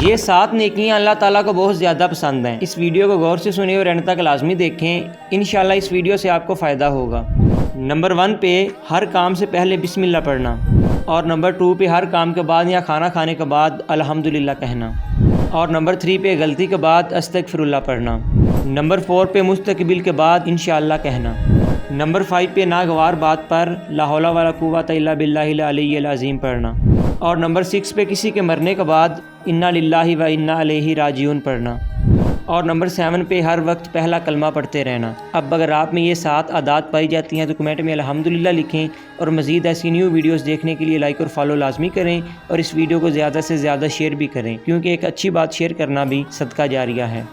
ये 7 नेकियां अल्लाह ताला को बहुत ज़्यादा पसंद हैं। इस वीडियो को गौर से सुनिए और एंड तक लाजमी देखें। इंशाल्लाह इस वीडियो से आपको फ़ायदा होगा। नंबर 1 पे हर काम से पहले बिस्मिल्लाह पढ़ना, और नंबर 2 पे हर काम के बाद या खाना खाने के बाद अल्हम्दुलिल्लाह कहना, और नंबर 3 पे गलती के बाद अस्तगफिरुल्लाह पढ़ना। नंबर 4 पे मुस्तकबिल के बाद इंशाअल्लाह कहना। नंबर 5 पे नागवार बात पर ला हौला वला कुव्वता इल्ला बिल्लाहिल अलिय्यिल अज़ीम पढ़ना, और नंबर 6 पे किसी के मरने के बाद इन्ना लिल्लाहि व इन्ना अलैहि राजिऊन पढ़ना, और नंबर 7 पे हर वक्त पहला कलमा पढ़ते रहना। अब अगर आप में ये 7 आदात पाई जाती हैं तो कमेंट में अल्हम्दुलिल्लाह लिखें, और मज़ीद ऐसी न्यू वीडियोस देखने के लिए लाइक और फॉलो लाजमी करें, और इस वीडियो को ज़्यादा से ज़्यादा शेयर भी करें, क्योंकि एक अच्छी बात शेयर करना भी सदका जारिया है।